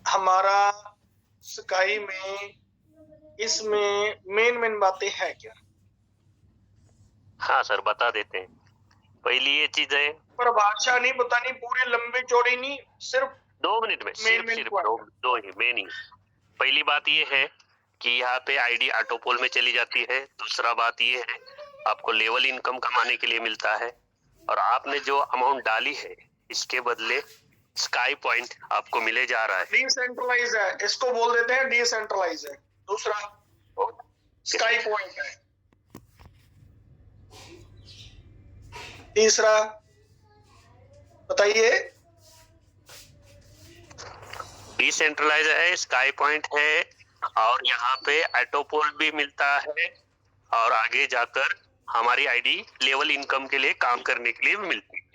हमारा स्काई में इसमें मेन बातें हैं क्या? हाँ सर, बता देते हैं। पहली ये चीज है, पर भाषा नहीं बतानी, पूरी लंबी चौड़ी नहीं, सिर्फ 2 मिनट में सिर्फ दो ही मेन ही। पहली बात ये है कि यहाँ पे आईडी ऑटोपोल में चली जाती है। दूसरा बात ये है, आपको लेवल इनकम कमाने के लिए मिलता है, और आपने जो अमाउंट डाली है इसके बदले स्काई पॉइंट आपको मिले जा रहा है। डिसेंट्रलाइज है, इसको बोल देते हैं डिसेंट्रलाइज है। दूसरा स्काई पॉइंट है। तीसरा बताइए। डिसेंट्रलाइज है, स्काई पॉइंट है, और यहाँ पे ऑटोपोल भी मिलता है, और आगे जाकर हमारी आईडी लेवल इनकम के लिए काम करने के लिए भी मिलती है।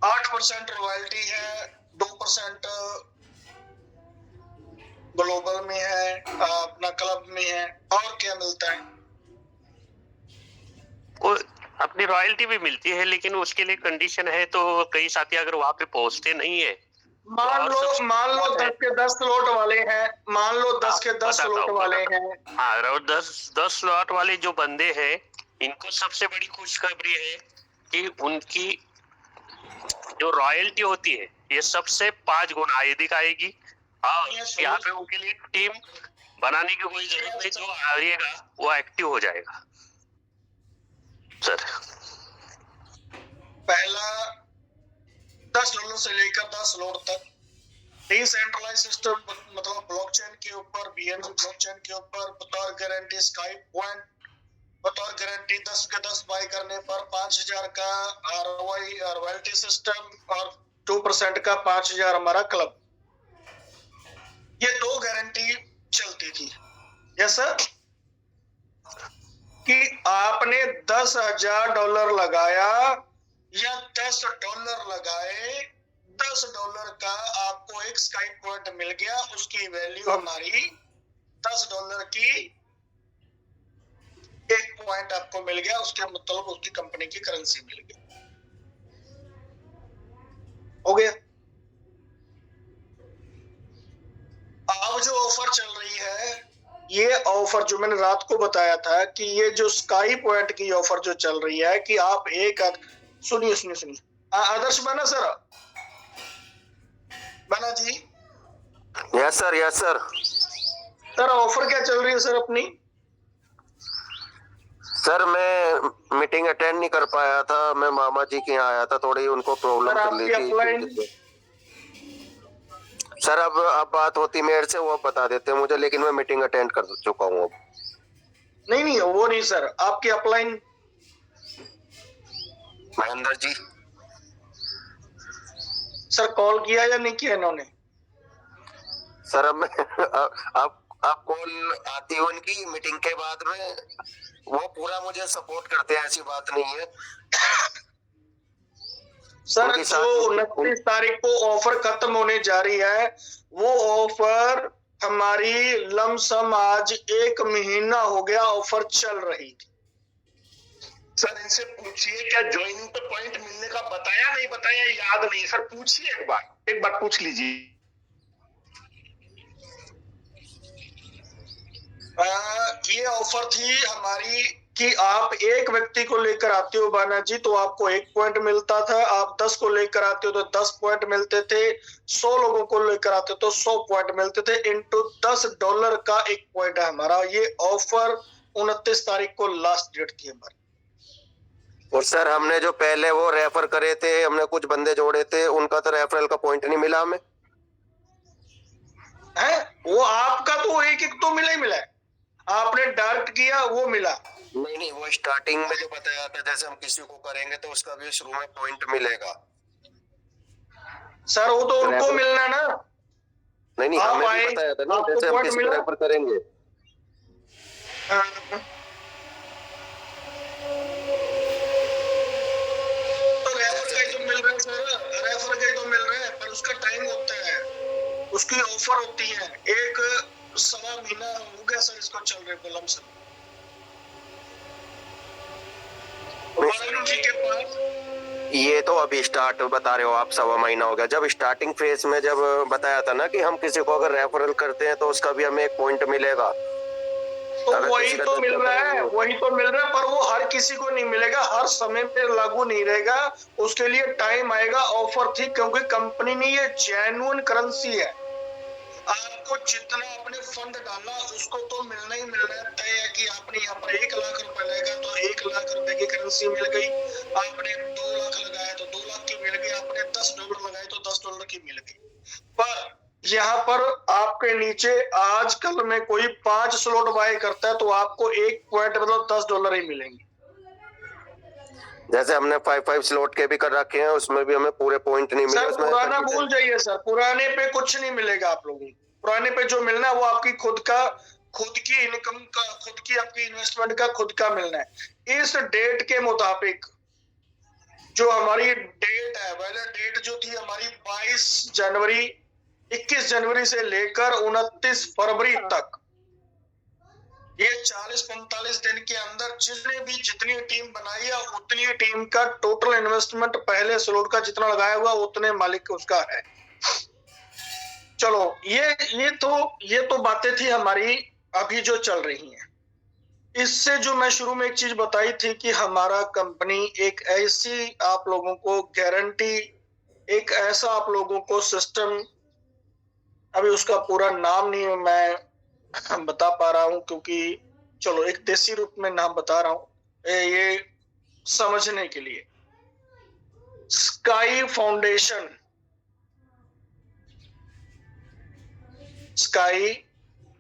8% रॉयल्टी है, 2% ग्लोबल में है, अपना क्लब में है। और क्या मिलता है? अपनी रॉयल्टी भी मिलती है, लेकिन उसके लिए कंडीशन है। तो कई साथी अगर वहां पे पहुंचते नहीं है, मान लो 10 के 10 स्लॉट वाले हैं, मान लो 10 के 10 स्लॉट वाले हैं। हाँ, और 10 स्लॉट वाले जो बंदे हैं, इनको सबसे बड़ी खुशखबरी है कि उनकी जो रॉयल्टी होती है ये सबसे 5 गुना अधिक आएगी। और यहाँ पे उनके लिए टीम बनाने की कोई जरूरत नहीं, जो आएगा वो एक्टिव हो जाएगा सर। पहला $10 से लेकर 10 स्लॉट तक डिसेंट्रलाइज सिस्टम, मतलब ब्लॉकचेन के ऊपर, बीएनबी ब्लॉकचेन के ऊपर, बतौर गारंटी स्काई पॉइंट, बतौर गारंटी 10 के 10 बाय करने पर 5000 का आरओआई रॉयल्टी सिस्टम, और 2% का 5000 हमारा क्लब। ये 2 गारंटी चलती थी। यस सर, कि आपने $10,000 लगाया या $10 लगाए, $10 का आपको एक स्काई पॉइंट मिल गया, उसकी वैल्यू हमारी $10 की एक पॉइंट आपको मिल गया, उसके मतलब उसकी कंपनी की करेंसी मिल गई। हो गया। अब जो ऑफर चल रही है, ये ऑफर जो मैंने रात को बताया था कि ये जो स्काई पॉइंट की ऑफर जो चल रही है कि आप एक सुनिए आदर्श बना सर, बना जी। Yes sir, yes sir. Sir offer क्या चल रही है सर अपनी? सर मैं मीटिंग अटेंड नहीं कर पाया था, मैं मामा जी के यहाँ आया था, थोड़ी उनको प्रॉब्लम चल रही थी। सर अब बात होती मेरे से, वो बता देते मुझे, लेकिन मैं मीटिंग अटेंड कर चुका हूँ। नहीं वो नहीं सर, आपकी upline. Mahendra ji. Sir call किया या नहीं किया इन्होंने? सर अब कॉल आती है उनकी मीटिंग के बाद में, वो पूरा मुझे सपोर्ट करते हैं, ऐसी बात नहीं है सर। जो 29 तारीख को ऑफर खत्म होने जा रही है, वो ऑफर हमारी लमसम आज 1 महीना हो गया ऑफर चल रही थी। सर इनसे पूछिए क्या ज्वाइनिंग पे पॉइंट मिलने का बताया नहीं बताया, याद नहीं सर, पूछिए एक बार पूछ लीजिए। ये ऑफर थी हमारी कि आप एक व्यक्ति को लेकर आते हो बाना जी तो आपको 1 पॉइंट मिलता था, आप 10 को लेकर आते हो तो 10 पॉइंट मिलते थे, 100 लोगों को लेकर आते हो तो 100 पॉइंट मिलते थे, इनटू $10 का 1 पॉइंट है हमारा। ये ऑफर 29 तारीख को लास्ट डेट थी हमारी। और सर हमने जो पहले वो रेफर करे थे, हमने कुछ बंदे जोड़े थे, उनका तो रेफरल का पॉइंट नहीं मिला हमें। है वो आपका तो एक तो मिला ही मिला है, आपने डायरेक्ट किया वो मिला नहीं, वो स्टार्टिंग में जो बताया था, जैसे हम किसी को करेंगे तो उसका भी शुरू में पॉइंट मिलेगा। सर वो तो उनको मिलना ना। नहीं हमें भी बताया था ना, जैसे हम किसी को रेफर करेंगे। तो रेफर के तो मिल रहे हैं, पर उसका टाइम होता है, उसकी ऑफर होती है। 1.25 महीना हो गया सर इसको चल रहे को लमसम। जी के पास ये तो अभी स्टार्ट बता रहे हो आप, 1.25 महीना हो गया। जब स्टार्टिंग फेज में जब बताया था ना कि हम किसी को अगर रेफरल करते हैं तो उसका भी हमें एक पॉइंट मिलेगा। तो अगर वही किसी का तो मिल धंधा रहा करेंगे है, वो। वही तो मिल रहा है, पर वो हर किसी को नहीं मिलेगा, हर समय पे लागू नहीं रहेगा। उसके लिए टाइम आएगा। ऑफर थी क्योंकि कंपनी ने ये जेन्युइन करेंसी है। आपको जितना अपने फंड डाला उसको तो मिलना ही मिलना है। तय है कि आपने यहाँ पर 1 लाख रुपए लगेगा तो 1 लाख रुपए की करेंसी मिल गई। आपने 2 लाख लगाया तो 2 लाख की मिल गई। आपने $10 लगाए तो $10 की मिल गई। पर यहाँ पर आपके नीचे आजकल में कोई 5 स्लॉट बाय करता है तो आपको एक पॉइंट मतलब $10 ही मिलेंगे। जैसे हमने 5 स्लॉट के भी कर रखे हैं, उसमें भी हमें पूरे पॉइंट नहीं मिले। सर उसमें पुराना 30 भूल जाइए सर, पुराने पे कुछ नहीं मिलेगा आप लोगों को। पुराने पे जो मिलना है वो आपकी खुद की इनकम का, खुद की आपकी इन्वेस्टमेंट का खुद का मिलना है। इस डेट के मुताबिक जो हमारी डेट है, पहले डेट जो थी हमारी 22 जनवरी, 21 जनवरी से लेकर 29 फरवरी तक, ये 40-45 दिन के अंदर जितनी टीम बनाई है उतनी टीम का टोटल इन्वेस्टमेंट पहले स्लॉट का जितना लगाया हुआ उतने मालिक उसका है। चलो ये तो बातें थी हमारी अभी जो चल रही हैं। इससे जो मैं शुरू में एक चीज बताई थी कि हमारा कंपनी एक ऐसी आप लोगों को गारंटी, एक ऐसा आप लोगों को सिस्टम, अभी उसका पूरा नाम नहीं मैं बता पा रहा हूं क्योंकि चलो एक देसी रूप में नाम बता रहा हूं ये समझने के लिए। Sky foundation, sky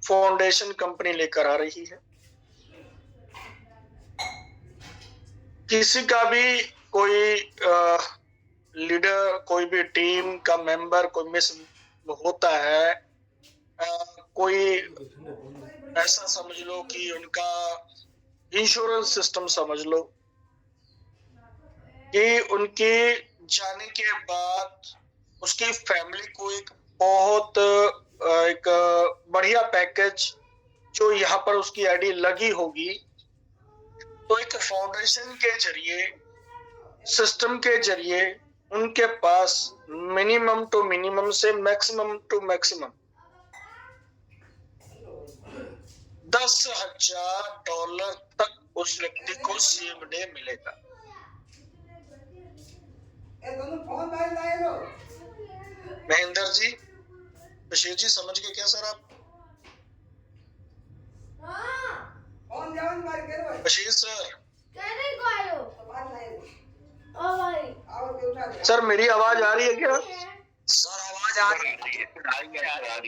foundation company लेकर आ रही है। किसी का भी कोई लीडर, कोई भी टीम का मेंबर कोई मिस होता है, कोई ऐसा समझ लो कि उनका इंश्योरेंस सिस्टम समझ लो कि उनके जाने के बाद उसकी फैमिली को एक बहुत एक बढ़िया पैकेज जो यहाँ पर उसकी आईडी लगी होगी, तो एक फाउंडेशन के जरिए, सिस्टम के जरिए उनके पास मिनिमम टू मिनिमम से मैक्सिमम टू मैक्सिमम $10,000 तक उस व्यक्ति को सेम डे मिलेगा। महेंद्र जी, बशीर जी, समझ गए क्या सर आप? बशीर सर, सर मेरी आवाज आ रही है क्या? सर आवाज आ रही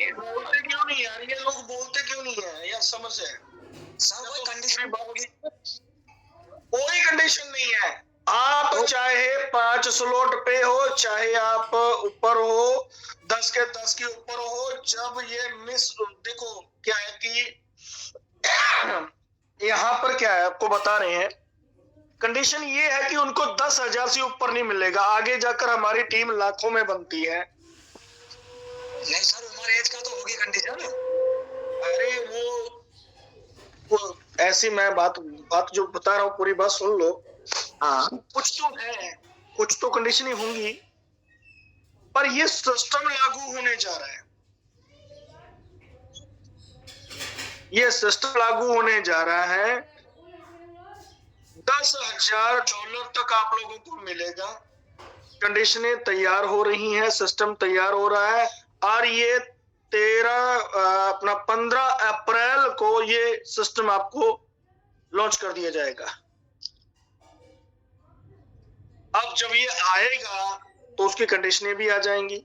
है। बोलते क्यों नहीं यार, ये लोग बोलते क्यों नहीं है यार, समझ है सर कोई कंडीशन कोई कंडीशन नहीं है। आप चाहे 5 स्लॉट पे हो, चाहे आप ऊपर हो 10 के 10 के ऊपर हो, जब ये मिस, देखो क्या है कि यहाँ पर क्या है आपको बता रहे हैं, कंडीशन ये है कि उनको 10,000 से ऊपर नहीं मिलेगा। आगे जाकर हमारी टीम लाखों में बनती है। नहीं सर, उम्र एज का तो होगी कंडीशन। अरे वो ऐसी मैं बात जो बता रहा हूँ पूरी बात सुन लो। हाँ कुछ तो है, कुछ तो कंडीशनें होंगी, पर ये सिस्टम लागू होने जा रहा है। ये सिस्टम लागू होने जा रहा है। $10,000 तक आप लोगों को मिलेगा। कंडीशनें तैयार हो रही हैं, सिस्टम तैयार हो रहा है, और ये 15 अप्रैल को ये सिस्टम आपको लॉन्च कर दिया जाएगा। अब जब ये आएगा तो उसकी कंडीशनें भी आ जाएंगी।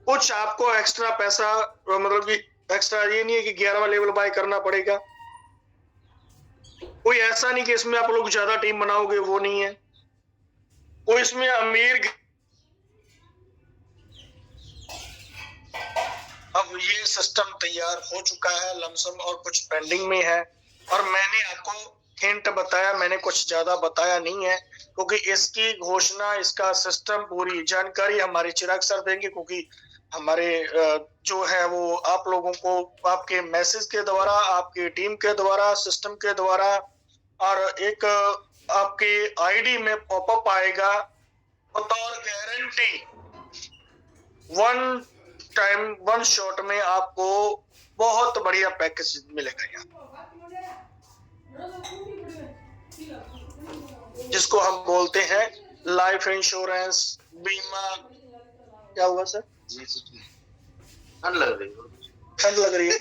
कुछ आपको एक्स्ट्रा पैसा, मतलब कि एक्स्ट्रा ये नहीं है कि 11वां लेवल बाय करना पड़ेगा। कोई ऐसा नहीं कि इसमें आप लोग ज्यादा टीम बनाओगे, वो नहीं है। कोई इसमें अमीर, अब ये सिस्टम तैयार हो चुका है लमसम, और कुछ पेंडिंग में है। और मैंने आपको हिंट बताया, मैंने कुछ ज्यादा बताया नहीं है, क्योंकि इसकी घोषणा, इसका सिस्टम, पूरी जानकारी हमारे चिराग सर देंगे, क्योंकि हमारे जो है वो आप लोगों को आपके मैसेज के द्वारा, आपकी टीम के द्वारा, सिस्टम के द्वारा, और एक आपके आईडी में पॉपअप आएगा बतौर गारंटी वन शॉट में आपको बहुत बढ़िया पैकेज मिलेगा यहाँ, जिसको हम बोलते हैं लाइफ इंश्योरेंस, बीमा। क्या हुआ सर? ठंड लग रही ठंड लग रही है?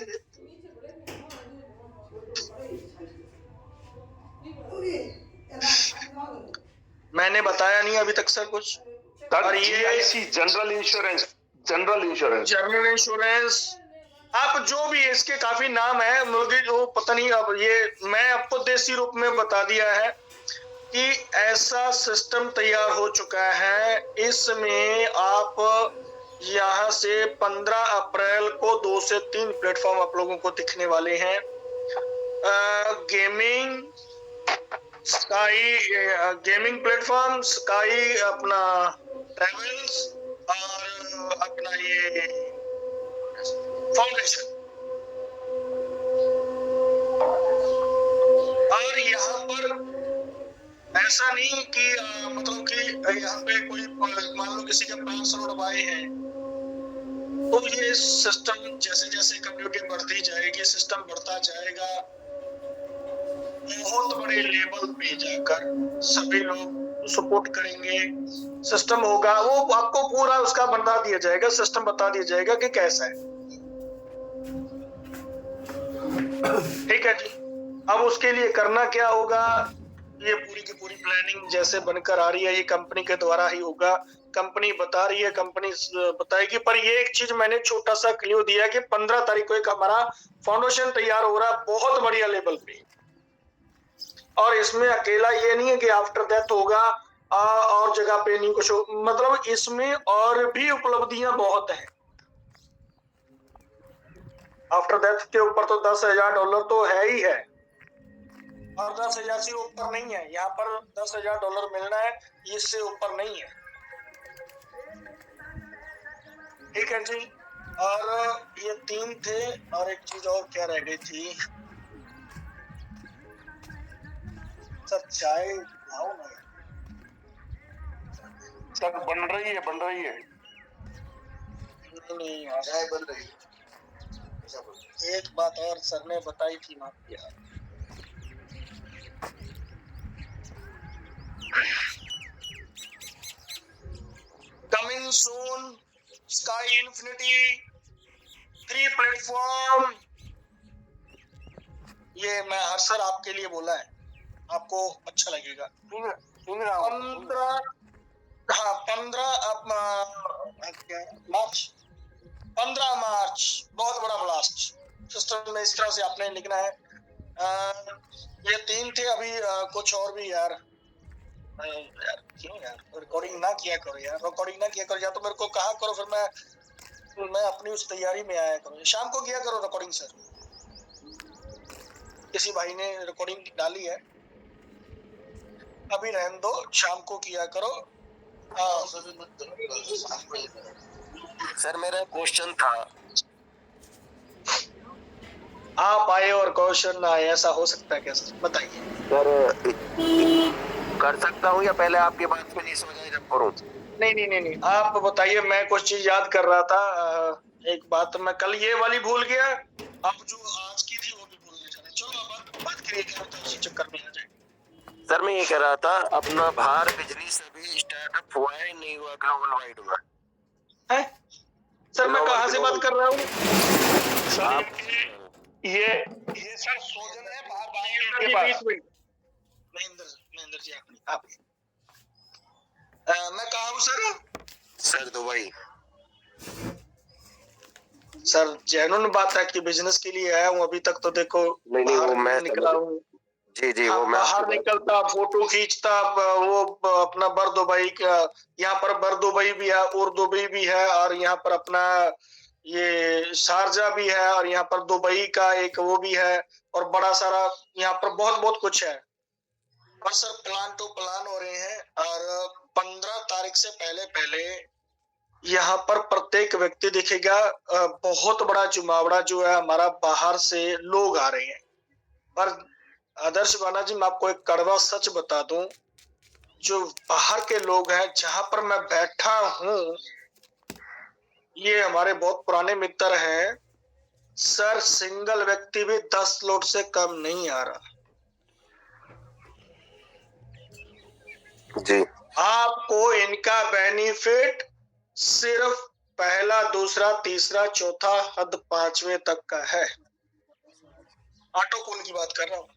मैंने बताया नहीं अभी तक सर कुछ। Sir GIC general insurance, general insurance, आप जो भी इसके काफी नाम है, मुझे जो पता नहीं, अब ये मैं आपको देसी रूप में बता दिया है कि ऐसा सिस्टम तैयार हो चुका है। इसमें आप यहाँ से 15 अप्रैल को 2 से 3 प्लेटफॉर्म आप लोगों को दिखने वाले हैं। गेमिंग प्लेटफॉर्म, स्काई अपना ट्रेवल्स और अपना ये फाउंडेशन। और यहाँ पर ऐसा नहीं कि मतलब कि यहाँ पे कोई मान लो किसी के 5 करोड़ आए हैं, तो ये सिस्टम जैसे जैसे कम्युनिटी बढ़ती जाएगी, सिस्टम बढ़ता जाएगा, बहुत बड़े लेवल पे जाकर सभी लोग सपोर्ट करेंगे। सिस्टम होगा, वो आपको पूरा उसका बता दिया जाएगा, सिस्टम बता दिया जाएगा कि कैसा है। ठीक है जी। अब उसके लिए करना क्या होगा, ये पूरी की पूरी प्लानिंग जैसे बनकर आ रही है, ये कंपनी के द्वारा ही होगा। कंपनी बता रही है, कंपनी बताएगी। पर ये एक चीज मैंने छोटा सा क्लू दिया कि 15 तारीख को एक हमारा फाउंडेशन तैयार हो रहा है बहुत बढ़िया लेवल पे। और इसमें अकेला ये नहीं है कि आफ्टर डेथ होगा और जगह पे नहीं कुछ मतलब इसमें और भी उपलब्धियां बहुत हैं। आफ्टर डेथ के ऊपर तो $10,000 तो है ही है, और 10,000 से ऊपर नहीं है। यहाँ पर $10,000 मिलना है, इससे ऊपर नहीं है। ठीक है जी। और ये 3 थे, और एक चीज और क्या रह गई थी सर, चाय लाओ ना। सर बन रही है नहीं यार, चाय बन रही है। एक बात और सर ने बताई थी, माफ किया। Coming soon sky infinity 3 platform. ये मैं हर सर आपके लिए बोला है, आपको अच्छा लगेगा। 15 मार्च बहुत बड़ा ब्लास्ट सिस्टम में, इस तरह से आपने लिखना है। ये 3 थे, अभी कुछ और भी यार क्यों यार रिकॉर्डिंग ना किया करो यार, या तो मेरे को कहा करो, फिर मैं अपनी उस तैयारी में आया करूँ। शाम को किया करो रिकॉर्डिंग सर, किसी भाई ने रिकॉर्डिंग डाली है, अभी रहने दो, शाम को किया करो। सर मेरा क्वेश्चन था, आप आए और क्वेश्चन ना आए, ऐसा हो सकता है क्या सर? बताइए सर कर सकता हूँ या पहले आपकी बात पे नहीं समझ आई जब करूँ? नहीं, आप बताइए। मैं कुछ चीज याद कर रहा था, एक बात मैं कल ये वाली भूल गया, अब जो आज की थी वो भी भूलने जा रहे। चलो अब बात करिए, तो इसी चक्कर में आ जाए। सर मैं ये कह रहा था, अपना भार बिजली सभी स्टार्टअप हुआ है नहीं हुआ, ग्लोबल वाइड हुआ है? सर मैं कहाँ से बात कर रहा हूँ? ये सर सोजन है बाहर 20 मिनट। महेंद्र जी आप मैं कहाँ हूँ sir? Sir Dubai. Sir genuine बात है कि बिजनेस के लिए आया हूँ, अभी तक तो देखो नहीं वो मैं निकला हूँ। जी वो मैं बाहर निकलता, फोटो खींचता, वो अपना बर दुबई का, यहाँ पर बर दुबई भी है और दुबई भी है, और यहाँ पर अपना ये शारजा भी है, और यहाँ पर दुबई का एक वो भी है, और बड़ा सारा यहाँ पर बहुत कुछ है। और सर प्लान टू प्लान हो रहे हैं, और 15 तारीख से पहले यहाँ पर प्रत्येक व्यक्ति दिखेगा। बहुत बड़ा जुमावड़ा जो है हमारा, बाहर से लोग आ रहे हैं। पर आदर्श बाना जी, मैं आपको एक कड़वा सच बता दूं, जो बाहर के लोग हैं, जहां पर मैं बैठा हूं, ये हमारे बहुत पुराने मित्र हैं सर। सिंगल व्यक्ति भी 10 लोड से कम नहीं आ रहा। जी। आपको इनका बेनिफिट सिर्फ पहला, दूसरा, तीसरा, चौथा, हद 5वें तक का है। ऑटो कूल की बात कर रहा हूं।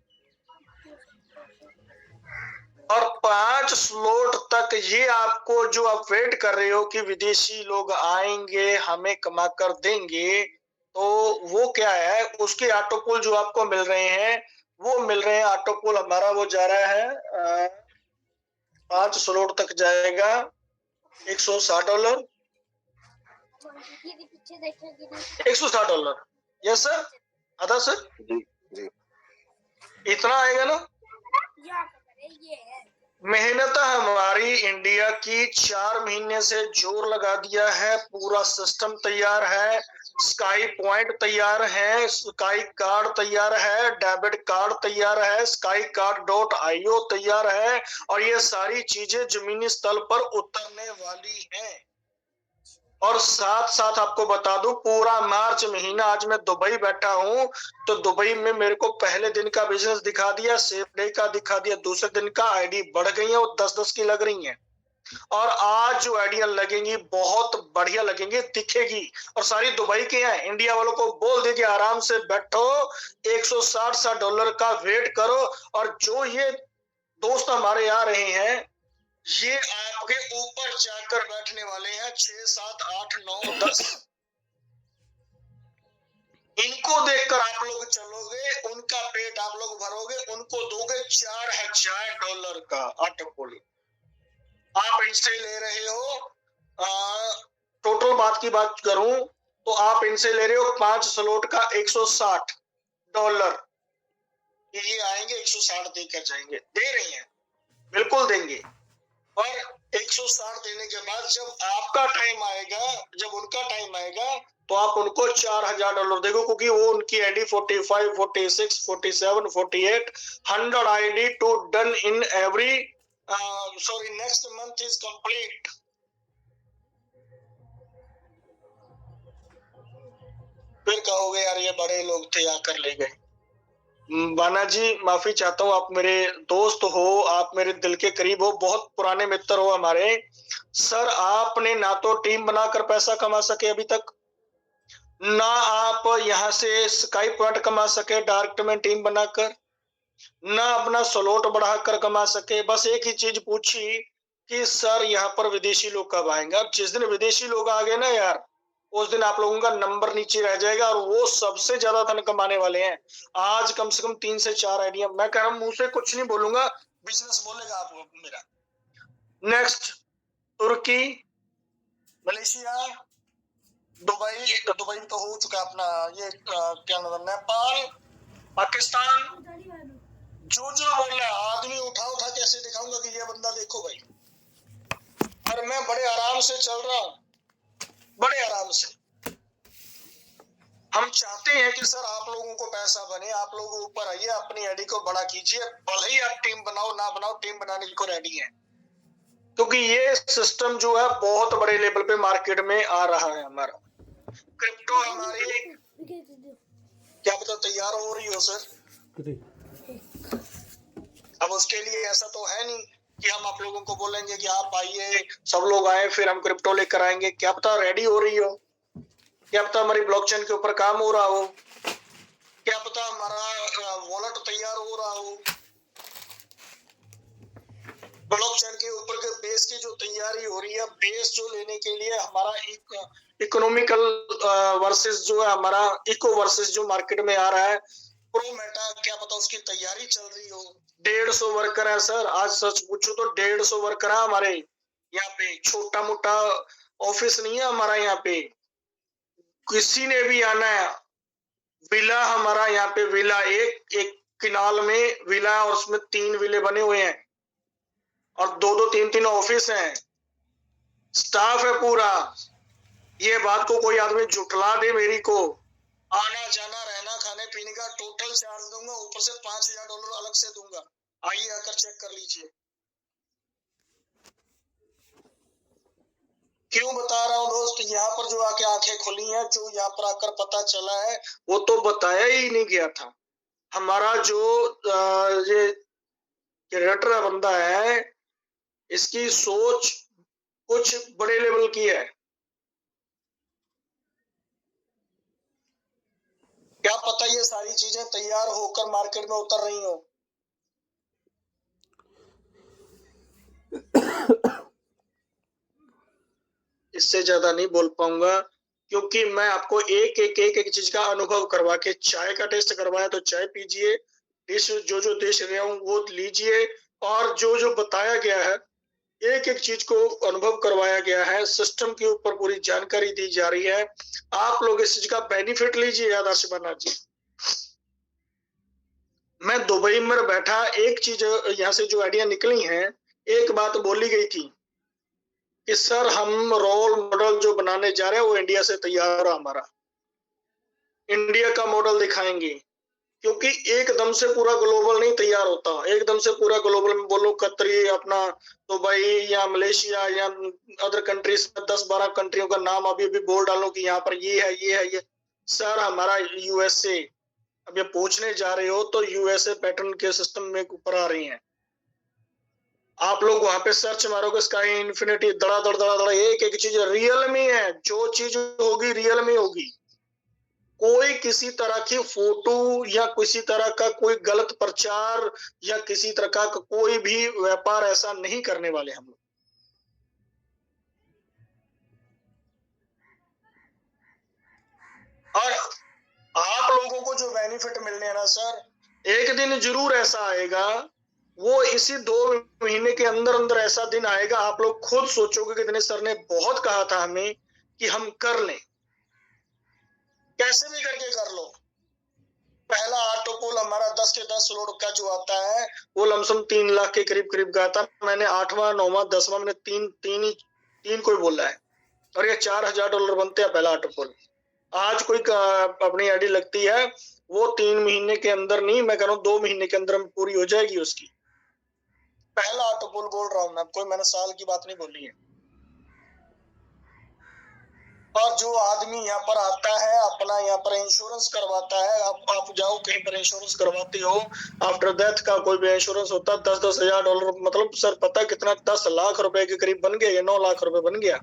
और 5 स्लॉट तक ये आपको, जो आप वेट कर रहे हो कि विदेशी लोग आएंगे हमें कमा कर देंगे, तो वो क्या है, उसके ऑटो कूल जो आपको मिल रहे हैं, वो मिल रहे हैं। ऑटो कूल हमारा वो जा रहा है 5 स्लॉट तक जाएगा $160। $160। यस सर, आधा सर, जी। जी। इतना आएगा ना। मेहनत हमारी इंडिया की 4 महीने से जोर लगा दिया है। पूरा सिस्टम तैयार है, स्काई पॉइंट तैयार है, स्काई कार्ड तैयार है, डेबिट कार्ड तैयार है, स्काई कार्ड.io तैयार है, और ये सारी चीजें जमीनी स्तर पर उतरने वाली हैं। और साथ साथ आपको बता दूं, पूरा मार्च महीना, आज मैं दुबई बैठा हूं, तो दुबई में मेरे को पहले दिन का बिजनेस दिखा दिया, सेफ डे का दिखा दिया, दूसरे दिन का आईडी बढ़ गई है, वो 10-10 की लग रही हैं। और आज जो आइडिया लगेंगी बहुत बढ़िया लगेंगी, दिखेगी, और सारी दुबई के हैं। इंडिया वालों को बोल दे कि आराम से बैठो, $160 का वेट करो, और जो ये दोस्त हमारे आ रहे हैं, ये आपके ऊपर जाकर बैठने वाले हैं 6, 7, 8, 9, 10। इनको देखकर आप लोग चलोगे, उनका पेट आप लोग भरोगे, उनको दोगे $4000 का ऑटो कूल। आप इनसे ले रहे हो, टोटल बात की बात करूं तो आप इनसे ले रहे हो 5 स्लॉट का $160। ये आएंगे 160 देकर जाएंगे, दे रही हैं, बिल्कुल देंगे। और 160 देने के बाद जब आपका टाइम आएगा, जब उनका टाइम आएगा, तो आप उनको $4000 देगो, क्योंकि वो उनकी ID 45, 46, 47, 48, 100 ID to done in every next month is complete. फिर कहोगे यार ये बड़े लोग थे आकर ले गए। बाना जी, माफी चाहता हूँ, आप मेरे दोस्त हो, आप मेरे दिल के करीब हो, बहुत पुराने मित्र हो हमारे। सर आपने ना तो टीम बनाकर पैसा कमा सके अभी तक, ना आप यहाँ से स्काई पॉइंट कमा सके डायरेक्ट में टीम बनाकर, ना अपना स्लॉट बढ़ाकर कमा सके। बस एक ही चीज पूछी कि सर यहाँ पर विदेशी लोग कब आएंगे। अब जिस दिन विदेशी लोग आ गए ना यार, उस दिन आप लोगों का नंबर नीचे रह जाएगा, और वो सबसे ज्यादा धन कमाने वाले हैं। आज कम से कम 3 से 4 आइडिया, मैं कह रहा हूं, मुंह से कुछ नहीं बोलूंगा, बिजनेस बोलेगा आप मेरा। नेक्स्ट, तुर्की, मलेशिया, दुबई तो हो चुका अपना, ये क्या नाम, नेपाल, पाकिस्तान, जो बोल रहा है आदमी उठा कैसे दिखाऊंगा कि ये बंदा देखो भाई। और मैं बड़े आराम से चल रहा हूं, बड़े आराम से। हम चाहते हैं कि सर आप लोगों को पैसा बने, आप लोग ऊपर आइए, अपनी आईडी को बड़ा कीजिए, भले ही आप टीम बनाओ ना बनाओ, टीम बनाने को रेडी है, क्योंकि ये सिस्टम जो है बहुत बड़े लेवल पे मार्केट में आ रहा है। हमारा क्रिप्टो हमारी क्या पता तैयार हो रही हो सर। अब उसके लिए ऐसा तो है नहीं कि हम आप लोगों को बोलेंगे कि आप आइए, सब लोग आए, फिर हम क्रिप्टो लेकर आएंगे। क्या पता रेडी हो रही हो, क्या पता हमारी ब्लॉकचेन के ऊपर काम हो रहा हो, क्या पता हमारा वॉलेट तैयार हो रहा हो। ब्लॉकचेन के ऊपर के बेस की जो तैयारी हो रही है, बेस जो लेने के लिए हमारा एक इकोनॉमिकल वर्सेस जो है, हमारा इको वर्सेस जो मार्केट में आ रहा है, प्रो मेटा, क्या पता उसकी तैयारी चल रही हो। 150 वर्कर है सर, आज सच पूछो तो 150 वर्कर है हमारे यहाँ पे। छोटा मोटा ऑफिस नहीं है हमारा यहाँ पे, किसी ने भी आना है। विला हमारा यहाँ पे, विला एक किनाल में विला है, और उसमें 3 विले बने हुए हैं, और 2-2, 3-3 ऑफिस हैं, स्टाफ है पूरा। ये बात को कोई आदमी जुटला दे मेरी को, आना जाना रहना खाने पीने का टोटल चार्ज दूंगा, ऊपर से $5000 अलग से दूंगा। आइए आकर चेक कर लीजिए। क्यों बता रहा हूँ दोस्त, यहाँ पर जो आके आंखें खुली हैं, जो यहाँ पर आकर पता चला है वो तो बताया ही नहीं गया था। हमारा जो ये क्रिएटर बंदा है, इसकी सोच कुछ बड़े लेवल की है। क्या पता ये सारी चीजें तैयार होकर मार्केट में उतर रही हो। इससे ज्यादा नहीं बोल पाऊंगा, क्योंकि मैं आपको एक चीज का अनुभव करवा के, चाय का टेस्ट करवाया तो चाय पीजिए, डिश जो देश रहा हूँ वो लीजिए, और जो बताया गया है, एक चीज को अनुभव करवाया गया है, सिस्टम के ऊपर पूरी जानकारी दी जा रही है। आप लोग इस चीज का बेनिफिट लीजिए। आदर्श बना जी, मैं दुबई में बैठा, एक चीज यहाँ से जो आइडिया निकली है, एक बात बोली गई थी कि सर हम रोल मॉडल जो बनाने जा रहे हैं वो इंडिया से तैयार है, हमारा इंडिया का मॉडल दिखाएंगे। क्योंकि एकदम से पूरा ग्लोबल नहीं तैयार होता, एकदम से पूरा ग्लोबल में बोलो कतरी, अपना दुबई या मलेशिया या अदर कंट्रीज में 10-12 कंट्रियों का नाम अभी अभी बोल डालो कि यहाँ पर ये है ये है ये। सर हमारा यूएसए, अब ये पूछने जा रहे हो तो यूएसए पैटर्न के सिस्टम में ऊपर आ रही हैं। आप लोग वहां पे सर्च मारोगे स्काई इन्फिनिटी, दड़ा दड़ दड़ा दड़ा, एक चीज रियल में है, जो चीज होगी रियल में होगी। कोई किसी तरह की फोटो या किसी तरह का कोई गलत प्रचार या किसी तरह का कोई भी व्यापार ऐसा नहीं करने वाले हम लोग। और आप लोगों को जो बेनिफिट मिलने हैं ना सर, एक दिन जरूर ऐसा आएगा, वो इसी 2 महीने के अंदर अंदर ऐसा दिन आएगा, आप लोग खुद सोचोगे कि दिनेश सर ने बहुत कहा था हमें कि हम कर लें, कैसे भी करके कर लो। पहला ऑटोपोल हमारा 10 के 10 लोड का जो आता है वो लमसम 3 लाख के करीब करीब का आता। मैंने 8वां 9वां 10वां मैंने तीन कोई बोला है, और ये $4000 बनते हैं पहला ऑटोपोल। आज कोई अपनी आईडी लगती है, वो 3 महीने के अंदर नहीं, मैं कह रहा हूँ 2 महीने के अंदर पूरी हो जाएगी उसकी। पहला ऑटोपोल बोल रहा हूँ मैं, कोई मैंने साल की बात नहीं बोली है। और जो आदमी यहाँ पर आता है, अपना यहाँ पर इंश्योरेंस करवाता है, आप जाओ कहीं पर इंश्योरेंस करवाते हो, आफ्टर डेथ का कोई भी इंश्योरेंस होता है, $10,000, मतलब सर पता कितना, 10 लाख रुपए के करीब बन गया, या 9 लाख रुपए बन गया।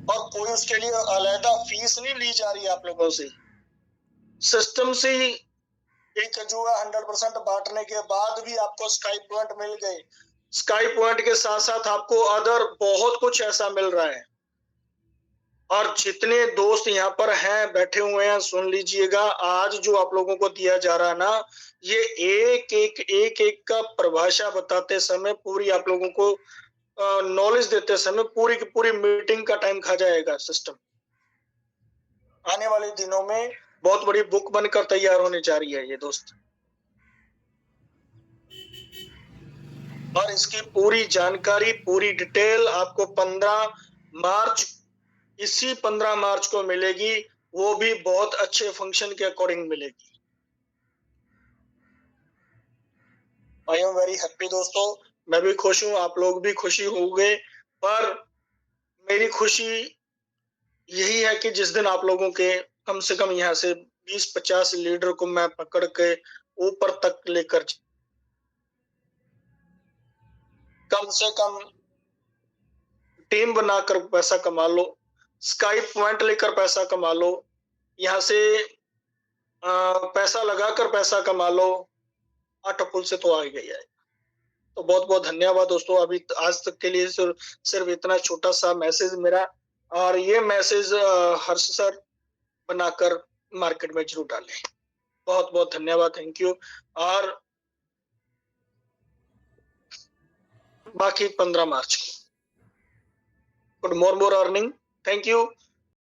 और कोई उसके लिए अलहदा फीस नहीं ली जा रही है आप लोगों से, सिस्टम से ही एक जो है 100% बांटने के बाद भी आपको स्काई पॉइंट मिल गए। स्काई पॉइंट के साथ साथ आपको अदर बहुत कुछ ऐसा मिल रहा है। और जितने दोस्त यहाँ पर हैं, बैठे हुए हैं, सुन लीजिएगा, आज जो आप लोगों को दिया जा रहा है ना, ये एक का परिभाषा बताते समय, पूरी आप लोगों को नॉलेज देते समय पूरी की पूरी मीटिंग का टाइम खा जाएगा सिस्टम। आने वाले दिनों में बहुत बड़ी बुक बनकर तैयार होने जा रही है ये दोस्त। और इसकी पूरी जानकारी, पूरी डिटेल आपको 15 मार्च, इसी 15 मार्च को मिलेगी, वो भी बहुत अच्छे फंक्शन के अकॉर्डिंग मिलेगी। आई एम वेरी हैप्पी दोस्तों, मैं भी खुश हूं, आप लोग भी खुशी होंगे, पर मेरी खुशी यही है कि जिस दिन आप लोगों के कम से कम यहाँ से 20-50 लीडर को मैं पकड़ के ऊपर तक लेकर, कम से कम टीम बनाकर पैसा कमा लो, स्काई पॉइंट लेकर पैसा कमा लो, यहाँ से पैसा लगाकर पैसा कमा लो, ऑटोपुल से तो आ गई है। तो बहुत बहुत धन्यवाद दोस्तों, अभी आज तक के लिए सिर्फ इतना छोटा सा मैसेज मेरा, और ये मैसेज हर्ष सर बनाकर मार्केट में जरूर डालें। बहुत बहुत धन्यवाद, थैंक यू। और बाकी 15 March, good morning, thank you.